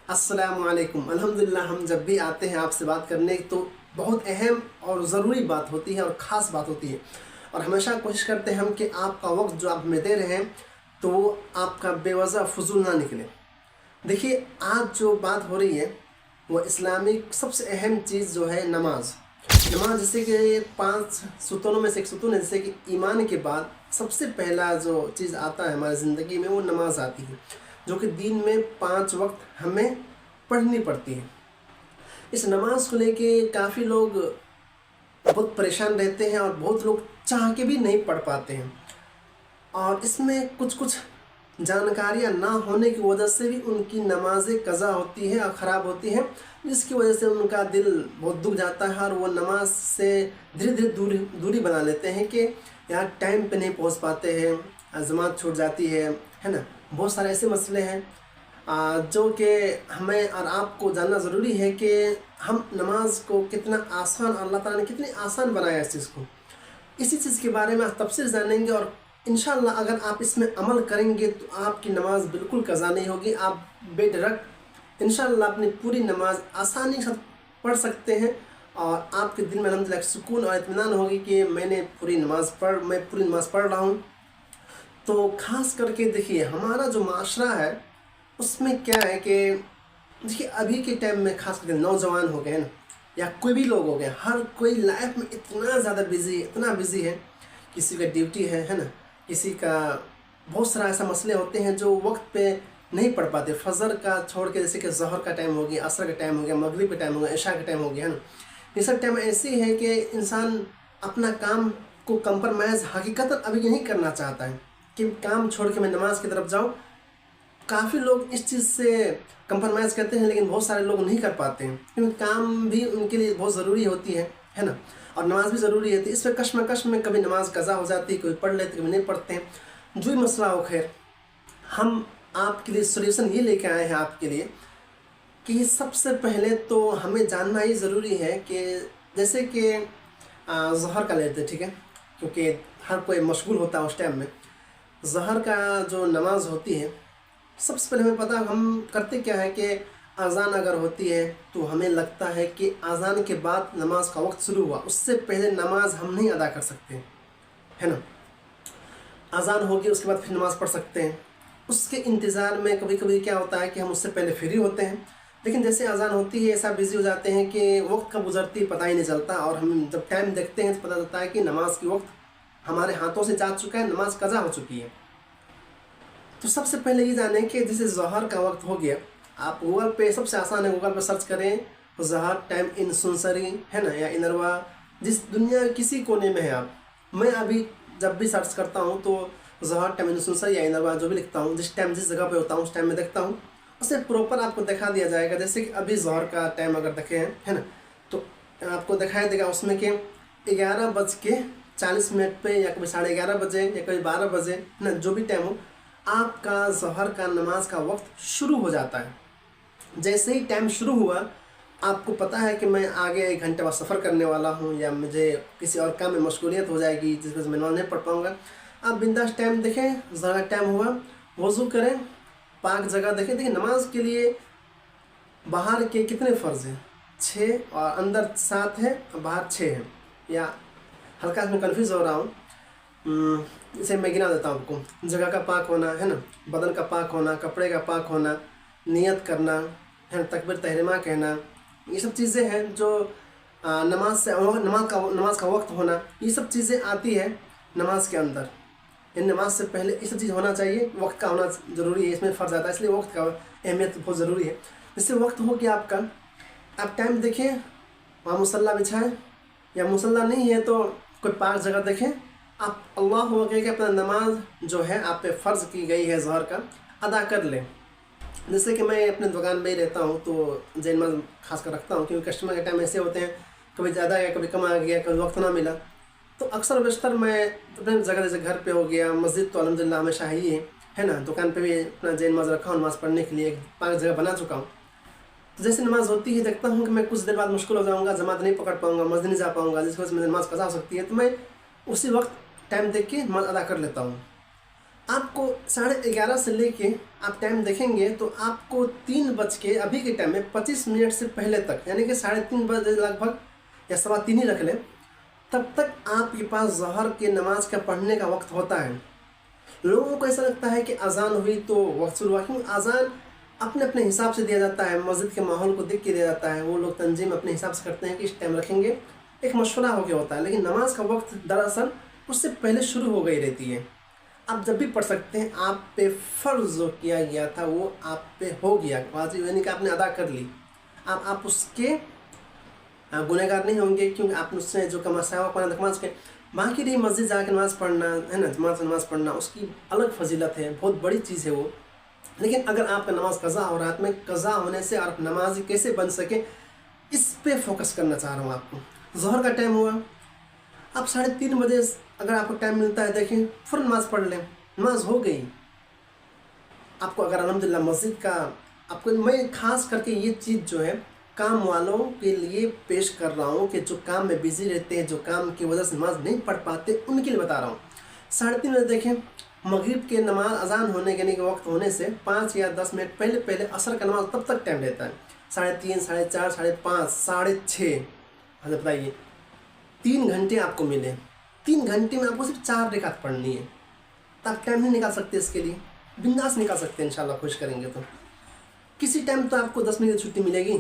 السلام علیکم۔ الحمدللہ ہم جب بھی آتے ہیں آپ سے بات کرنے تو بہت اہم اور ضروری بات ہوتی ہے اور خاص بات ہوتی ہے، اور ہمیشہ کوشش کرتے ہیں ہم کہ آپ کا وقت جو آپ ہمیں دے رہے ہیں تو وہ آپ کا بے وجہ فضول نہ نکلے۔ دیکھیے، آج جو بات ہو رہی ہے وہ اسلامی سب سے اہم چیز جو ہے نماز۔ نماز جیسے کہ 5 ستونوں میں سے ایک ستون ہے، جیسے کہ ایمان کے بعد سب سے پہلا جو چیز آتا ہے ہماری زندگی میں وہ نماز آتی ہے، جو کہ دین میں 5 وقت ہمیں پڑھنی پڑتی ہے۔ اس نماز کو لے کے کافی لوگ بہت پریشان رہتے ہیں اور بہت لوگ چاہ کے بھی نہیں پڑھ پاتے ہیں، اور اس میں کچھ جانکاریاں نہ ہونے کی وجہ سے بھی ان کی نمازیں قضا ہوتی ہے اور خراب ہوتی ہیں، جس کی وجہ سے ان کا دل بہت دکھ جاتا ہے اور وہ نماز سے دھیرے دھیرے دوری بنا لیتے ہیں کہ یار ٹائم پہ نہیں پہنچ پاتے ہیں، جماعت چھوٹ جاتی ہے نا۔ بہت سارے ایسے مسئلے ہیں جو کہ ہمیں اور آپ کو جاننا ضروری ہے کہ ہم نماز کو کتنا آسان، اللہ تعالیٰ نے کتنی آسان بنایا اس چیز کو۔ اسی چیز کے بارے میں تفصیل جانیں گے، اور انشاءاللہ اگر آپ اس میں عمل کریں گے تو آپ کی نماز بالکل قضا نہیں ہوگی۔ آپ بے ڈھرک انشاءاللہ اپنی پوری نماز آسانی سے پڑھ سکتے ہیں، اور آپ کے دل میں الحمدللہ سکون اور اطمینان ہوگی کہ میں پوری نماز پڑھ رہا ہوں۔ تو خاص کر کے دیکھیے، ہمارا جو معاشرہ ہے اس میں کیا ہے کہ دیکھیے ابھی کے ٹائم میں خاص کر کے نوجوان ہو گئے نا، یا کوئی بھی لوگ ہو گئے، ہر کوئی لائف میں اتنا زیادہ بزی ہے، کسی کا ڈیوٹی ہے نا، کسی کا بہت سارا ایسا مسئلے ہوتے ہیں جو وقت پہ نہیں پڑھ پاتے۔ فجر کا چھوڑ کے جیسے کہ ظہر کا ٹائم ہو گیا، عصر کا ٹائم ہو گیا، مغرب کا ٹائم ہو گیا، عشاء کا ٹائم ہو گیا، ہے نا۔ یہ سب ٹائم ایسی ہے کہ انسان اپنا کام کو کمپرمائز حقیقتاً ابھی نہیں کرنا چاہتا ہے کہ کام چھوڑ کے میں نماز کی طرف جاؤں۔ کافی لوگ اس چیز سے کمپرمائز کرتے ہیں، لیکن بہت سارے لوگ نہیں کر پاتے ہیں، کیونکہ کام بھی ان کے لیے بہت ضروری ہوتی ہے نا، اور نماز بھی ضروری ہے۔ تو اس میں کشمکش میں کبھی نماز قضا ہو جاتی ہے، کوئی پڑھ لیتے کبھی نہیں پڑھتے ہیں، جو بھی مسئلہ ہو خیر، ہم آپ کے لیے سولوشن یہ لے کے آئے ہیں آپ کے لیے کہ سب سے پہلے تو ہمیں جاننا ہی ضروری ہے کہ جیسے کہ ظہر کا لیتے، ٹھیک ہے، کیونکہ ہر کوئی مشغول ہوتا ہے اس ٹائم میں۔ ظہر کا جو نماز ہوتی ہے، سب سے پہلے ہمیں پتہ ہم کرتے کیا ہے کہ اذان اگر ہوتی ہے تو ہمیں لگتا ہے کہ اذان کے بعد نماز کا وقت شروع ہوا، اس سے پہلے نماز ہم نہیں ادا کر سکتے، ہے نا۔ اذان ہوگی اس کے بعد پھر نماز پڑھ سکتے ہیں۔ اس کے انتظار میں کبھی کبھی کیا ہوتا ہے کہ ہم اس سے پہلے فری ہوتے ہیں، لیکن جیسے اذان ہوتی ہے ایسا بزی ہو جاتے ہیں کہ وقت کب گزرتی ہے پتہ ہی نہیں چلتا، اور ہم جب ٹائم دیکھتے ہیں تو پتہ چلتا ہے کہ نماز کی وقت ہمارے ہاتھوں سے جا چکا ہے، نماز قضا ہو چکی ہے۔ تو سب سے پہلے یہ جانیں کہ جیسے ظہر کا وقت ہو گیا، آپ گوگل پہ سب سے آسان ہے، گوگل پہ سرچ کریں ظہر ٹائم ان سنسری، ہے نا، یا انروا، جس دنیا کسی کونے میں ہے آپ۔ میں ابھی جب بھی سرچ کرتا ہوں تو ظہر ٹائم ان سنسری یا انروا جو بھی لکھتا ہوں، جس جگہ پہ ہوتا ہوں اس ٹائم میں دیکھتا ہوں، اسے پراپر آپ کو دکھا دیا جائے گا۔ جیسے کہ ابھی ظہر کا ٹائم اگر دیکھیں ہے نا، تو آپ کو دکھایا دے گا اس میں کہ 11:40 پہ، یا کبھی 11:30 بجے، یا کبھی 12 بجے، نا، جو بھی ٹائم ہو، آپ کا ظہر کا نماز کا وقت شروع ہو جاتا ہے۔ جیسے ہی ٹائم شروع ہوا، آپ کو پتہ ہے کہ میں آگے 1 گھنٹے بعد سفر کرنے والا ہوں، یا مجھے کسی اور کام میں مشغولیت ہو جائے گی جس وجہ سے میں نماز نہیں پڑھ پاؤں گا۔ آپ بنداس ٹائم دیکھیں، ظہر کا ٹائم ہوا، وضو کریں، پاک جگہ دیکھیں۔ دیکھیں نماز کے لیے باہر کے کتنے فرض ہیں؟ 6، اور اندر 7 ہے اور باہر 6 ہیں، یا ہلکا میں کنفیوز ہو رہا ہوں، اسے میں گنا دیتا ہوں آپ کو۔ جگہ کا پاک ہونا، ہے نا، بدن کا پاک ہونا، کپڑے کا پاک ہونا، نیت کرنا، ہے نا، تکبیر تحریمہ کہنا، یہ سب چیزیں ہیں جو نماز کا وقت ہونا، یہ سب چیزیں آتی ہے نماز کے اندر۔ نماز سے پہلے یہ سب چیز ہونا چاہیے، وقت کا ہونا ضروری ہے، اس میں فرض آتا ہے، اس لیے وقت کا اہمیت بہت ضروری ہے۔ جس سے وقت ہو گیا آپ کا، آپ ٹائم دیکھیں، وہاں مصلی بچھائیں، یا مصلی نہیں ہے تو کوئی پاک جگہ دیکھیں، آپ اللہ اکبر کہ اپنا نماز جو ہے آپ پہ فرض کی گئی ہے ظہر کا، ادا کر لیں۔ جیسے کہ میں اپنے دکان میں ہی رہتا ہوں تو ذہن میں خاص کر رکھتا ہوں، کیونکہ کسٹمر کے ٹائم ایسے ہوتے ہیں، کبھی زیادہ گیا کبھی کم آ گیا، کبھی وقت نہ ملا، تو اکثر و بیشتر میں اپنے جگہ جیسے گھر پہ ہو گیا، مسجد تو الحمدللہ ہمیشہ ہی ہے نا، دکان پہ بھی اپنا ذہن ماز رکھا ہوں، نماز پڑھنے کے لیے ایک پاک جگہ بنا چکا ہوں۔ تو جیسے نماز ہوتی ہے دیکھتا ہوں کہ میں کچھ دیر بعد مشکل ہو جاؤں گا، جماعت نہیں پکڑ پاؤں گا، مسجد نہیں جا پاؤں گا، جس کی وجہ سے نماز قضا ہو سکتی ہے، تو میں اسی وقت ٹائم دیکھ کے نماز ادا کر لیتا ہوں۔ آپ کو 11:30 سے لے کے آپ ٹائم دیکھیں گے تو آپ کو 3 بج کے ابھی کے ٹائم میں 25 منٹ سے پہلے تک، یعنی کہ 3:30 بجے لگ بھگ یا 3:15 ہی رکھ لیں، تب تک آپ کے پاس ظہر کی نماز کا پڑھنے کا وقت ہوتا ہے۔ لوگوں کو ایسا لگتا ہے کہ اذان ہوئی تو وقت شروع ہوا، کیونکہ اذان اپنے اپنے حساب سے دیا جاتا ہے، مسجد کے ماحول کو دیکھ کے دیا جاتا ہے، وہ لوگ تنظیم اپنے حساب سے کرتے ہیں کہ اس ٹائم رکھیں گے، ایک مشورہ ہو گیا ہوتا ہے، لیکن نماز کا وقت دراصل اس سے پہلے شروع ہو گئی رہتی ہے۔ آپ جب بھی پڑھ سکتے ہیں، آپ پہ فرض جو کیا گیا تھا وہ آپ پہ ہو گیا، واجب یعنی کہ آپ نے ادا کر لی، آپ اس کے گنہگار نہیں ہوں گے، کیونکہ آپ نے اس سے جو کماساوا پڑھا نماز کے باقی رہی مسجد جا کے نماز پڑھنا ہے نا، جماعت سے نماز پڑھنا اس کی الگ فضیلت ہے، بہت بڑی چیز ہے وہ۔ لیکن اگر آپ کا نماز قضا ہو رہا ہے، میں قضا ہونے سے اور نمازی کیسے بن سکے اس پہ فوکس کرنا چاہ رہا ہوں آپ کو۔ ظہر کا ٹائم ہوا، آپ 3:30 بجے اگر آپ کو ٹائم ملتا ہے دیکھیں فوراً نماز پڑھ لیں، نماز ہو گئی۔ آپ کو اگر الحمدللہ مسجد کا آپ کو میں خاص کر کے یہ چیز جو ہے کام والوں کے لیے پیش کر رہا ہوں کہ جو کام میں بزی رہتے ہیں، جو کام کی وجہ سے نماز نہیں پڑھ پاتے، ان کے لیے بتا رہا ہوں۔ 3:30 بجے دیکھیں مغرب کے نماز اذان ہونے کے وقت ہونے سے 5 یا 10 منٹ پہلے عصر کا نماز تب تک ٹائم رہتا ہے، 3:30، 4:30، 5:30، 6:30۔ حضرت بتائیے 3 گھنٹے آپ کو ملے، 3 گھنٹے میں آپ کو صرف 4 رکعت پڑھنی ہے، تو آپ ٹائم نہیں نکال سکتے اس کے لیے؟ بنداس نکال سکتے ہیں انشاءاللہ، خوش کریں گے تو کسی ٹائم تو آپ کو 10 منٹ کی چھٹی ملے گی،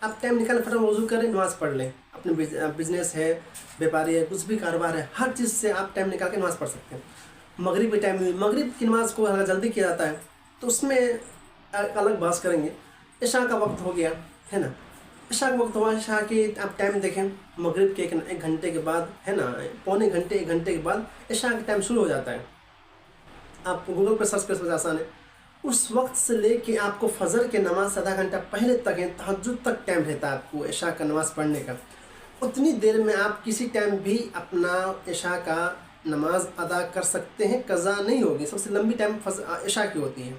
آپ ٹائم نکالیں، فٹافٹ وضو کریں، نماز پڑھ لیں۔ اپنے بزنس ہے، بیپاری ہے، کچھ بھی کاروبار ہے، ہر چیز سے آپ ٹائم نکال کے نماز پڑھ سکتے ہیں۔ مغرب کے ٹائم میں مغرب کی نماز کو اگر جلدی کیا جاتا ہے تو اس میں الگ بحث کریں گے۔ عشاء کا وقت ہو گیا ہے نا، عشاء کا وقت ہوا، عشاء کے آپ ٹائم دیکھیں مغرب کے 1 گھنٹے کے بعد ہے نا، پونے گھنٹے 1 گھنٹے کے بعد عشاء کا ٹائم شروع ہو جاتا ہے۔ آپ گوگل پہ سرچ کر سکتے، آسان ہے۔ اس وقت سے لے کے آپ کو فجر کے نماز سے آدھا گھنٹہ پہلے تک ہے، تہجد تک ٹائم رہتا ہے آپ کو عشاء کا نماز پڑھنے کا۔ اتنی دیر میں آپ کسی ٹائم بھی اپنا عشاء کا نماز ادا کر سکتے ہیں، قضا نہیں ہوگی۔ سب سے لمبی ٹائم عشاء کی ہوتی ہے۔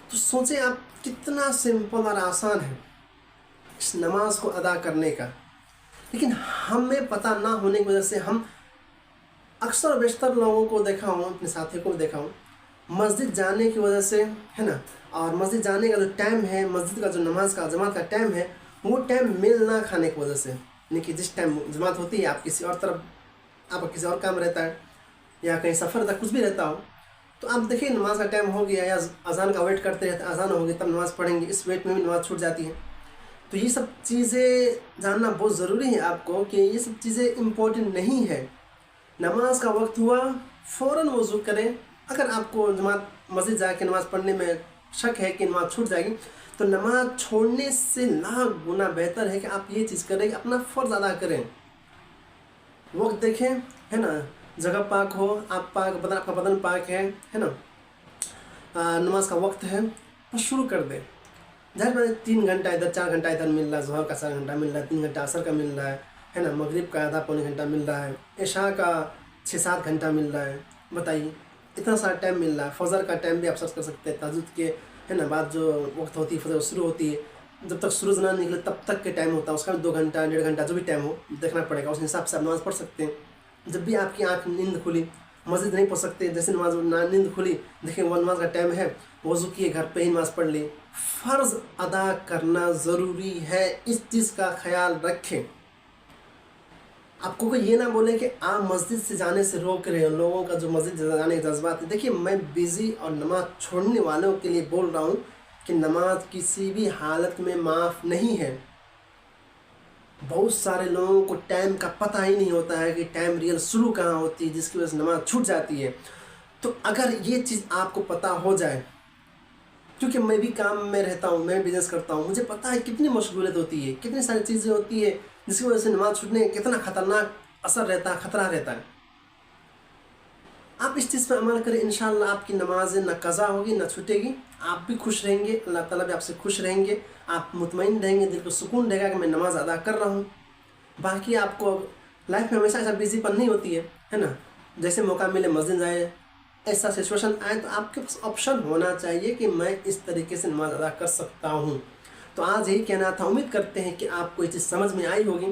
تو سوچیں آپ کتنا سمپل اور آسان ہے اس نماز کو ادا کرنے کا، لیکن ہمیں پتہ نہ ہونے کی وجہ سے ہم اکثر و بیشتر لوگوں کو دیکھا ہوں، اپنے ساتھیوں کو دیکھا ہوں، مسجد جانے کی وجہ سے ہے نا، اور مسجد جانے کا جو ٹائم ہے، مسجد کا جو نماز کا جماعت کا ٹائم ہے، وہ ٹائم میل نہ کھانے کی وجہ سے، یعنی کہ جس ٹائم جماعت ہوتی ہے آپ کسی اور طرف، آپ کا کسی اور کام رہتا ہے یا کہیں سفر رہتا ہے، کچھ بھی رہتا ہو، تو آپ دیکھیں نماز کا ٹائم ہو گیا یا اذان کا ویٹ کرتے رہتے ہیں، اذان ہوگی تب نماز پڑھیں گے، اس ویٹ میں بھی نماز چھوٹ جاتی ہے۔ تو یہ سب چیزیں جاننا بہت ضروری ہے آپ کو کہ یہ سب چیزیں امپورٹنٹ نہیں ہے۔ نماز کا وقت ہوا فوراً وضو کریں۔ اگر آپ کو جماعت مسجد جا کے نماز پڑھنے میں شک ہے کہ نماز چھوٹ جائے گی، تو نماز چھوڑنے سے لاکھ گنا بہتر ہے کہ آپ یہ چیز کریں کہ اپنا فرض ادا کریں۔ وقت دیکھیں ہے نا، جگہ پاک ہو، آپ پاک آپ کا بدن پاک ہے نا، نماز کا وقت ہے، بس شروع کر دیں۔ ظاہر بات 3 گھنٹہ ادھر، 4 گھنٹہ ادھر مل رہا ہے، ظہر کا 4 گھنٹہ مل رہا ہے، 3 گھنٹہ عصر کا مل رہا ہے نا، مغرب کا آدھا پونے گھنٹہ مل رہا ہے، عشاء کا 6-7 گھنٹہ مل رہا ہے۔ بتائیے اتنا سارا ٹائم مل رہا ہے۔ فجر کا ٹائم بھی آپ سرچ کر سکتے ہیں، تہجد کے ہے نا بعد جو وقت ہوتی ہے فجر شروع ہوتی ہے، جب تک سورج نہ نکلے تب تک کے ٹائم ہوتا ہے، اس کا بھی 2 گھنٹہ 1.5 گھنٹہ جو بھی ٹائم ہو دیکھنا پڑے گا، اس حساب سے آپ نماز پڑھ سکتے ہیں۔ جب بھی آپ کی آنکھ نیند کھلی، مسجد نہیں پڑھ سکتے، جیسے نماز نیند کھلی دیکھیں وہ نماز کا ٹائم ہے، وضو کیے گھر پہ ہی نماز پڑھ لی۔ فرض ادا کرنا ضروری ہے، اس چیز کا خیال رکھیں۔ آپ کو کوئی یہ نہ بولے کہ آپ مسجد سے جانے سے روک رہے ہیں، لوگوں کا جو مسجد جانے کے جذبات ہے۔ دیکھیے میں بزی اور نماز چھوڑنے والوں کے لیے بول رہا ہوں کہ نماز کسی بھی حالت میں معاف نہیں ہے۔ بہت سارے لوگوں کو ٹائم کا پتہ ہی نہیں ہوتا ہے کہ ٹائم ریئل شروع کہاں ہوتی ہے، جس کی وجہ سے نماز چھوٹ جاتی ہے۔ تو اگر یہ چیز آپ کو پتہ ہو جائے، کیونکہ میں بھی کام میں رہتا ہوں، میں بزنس کرتا ہوں، مجھے پتہ ہے کتنی مشغولیت ہوتی ہے، کتنی ساری چیزیں ہوتی ہے جس کی وجہ سے نماز چھوٹنے کا کتنا خطرناک اثر رہتا ہے، خطرہ رہتا ہے۔ آپ اس چیز پہ عمل کریں، انشاءاللہ آپ کی نمازیں نہ قضا ہوگی نہ چھوٹے گی، آپ بھی خوش رہیں گے، اللہ تعالیٰ بھی آپ سے خوش رہیں گے، آپ مطمئن رہیں گے، دل کو سکون رہے گا کہ میں نماز ادا کر رہا ہوں۔ باقی آپ کو لائف میں ہمیشہ ایسا بزی پن نہیں ہوتی ہے نا، جیسے موقع ملے مسجد جائے، ایسا سچویشن آئے تو آپ کے پاس آپشن ہونا چاہیے کہ میں اس طریقے سے نماز ادا کر سکتا ہوں۔ تو آج یہی کہنا تھا، امید کرتے ہیں کہ آپ کو یہ چیز سمجھ میں آئی ہوگی۔